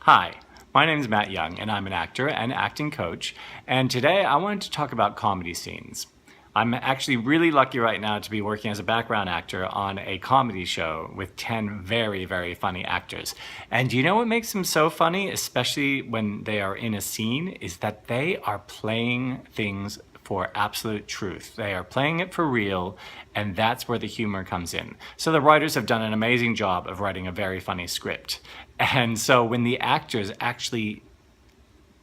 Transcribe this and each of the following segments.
Hi, my name is Matt Young, and I'm an actor and acting coach. And today I wanted to talk about comedy scenes. I'm actually really lucky right now to be working as a background actor on a comedy show with 10 very, very funny actors. And do you know what makes them so funny, especially when they are in a scene, is that they are playing things for absolute truth. They are playing it for real, and that's where the humor comes in. So the writers have done an amazing job of writing a very funny script. And so when the actors actually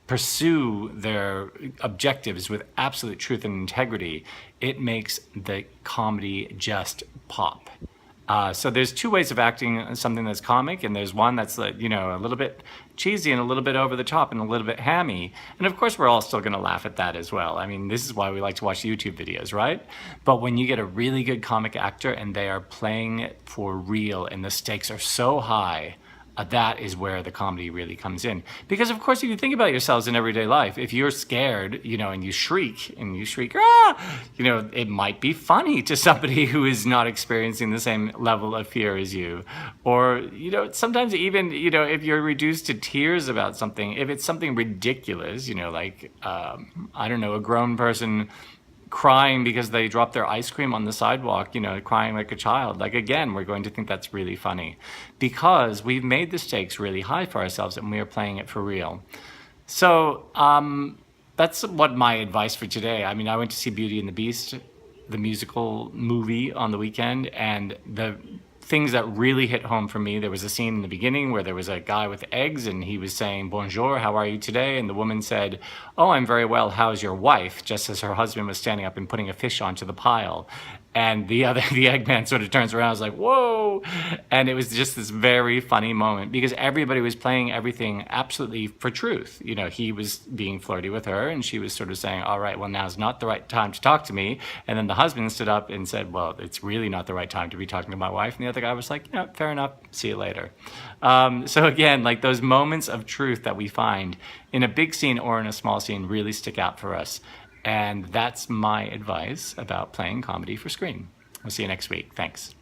pursue their objectives with absolute truth and integrity, it makes the comedy just pop. So there's two ways of acting something that's comic, and there's one that's a little bit cheesy and a little bit over the top and a little bit hammy. And of course, we're all still going to laugh at that as well. I mean, this is why we like to watch YouTube videos, right? But when you get a really good comic actor and they are playing it for real and the stakes are so high, that is where the comedy really comes in. Because of course, if you think about yourselves in everyday life, if you're scared, and you shriek, ah, it might be funny to somebody who is not experiencing the same level of fear as you. Or, sometimes even, if you're reduced to tears about something, if it's something ridiculous, I don't know, a grown person crying because they dropped their ice cream on the sidewalk, crying like a child. Like, again, we're going to think that's really funny because we've made the stakes really high for ourselves and we are playing it for real. So that's what my advice for today. I mean, I went to see Beauty and the Beast, the musical movie, on the weekend, and the things that really hit home for me, there was a scene in the beginning where there was a guy with eggs and he was saying, "Bonjour, how are you today?" And the woman said, "Oh, I'm very well, how's your wife?" just as her husband was standing up and putting a fish onto the pile. And the Eggman sort of turns around, I was like, whoa. And it was just this very funny moment because everybody was playing everything absolutely for truth. He was being flirty with her and she was sort of saying, all right, well, now's not the right time to talk to me. And then the husband stood up and said, well, it's really not the right time to be talking to my wife. And the other guy was like, fair enough. See you later. So again, like those moments of truth that we find in a big scene or in a small scene really stick out for us. And that's my advice about playing comedy for screen. We'll see you next week. Thanks.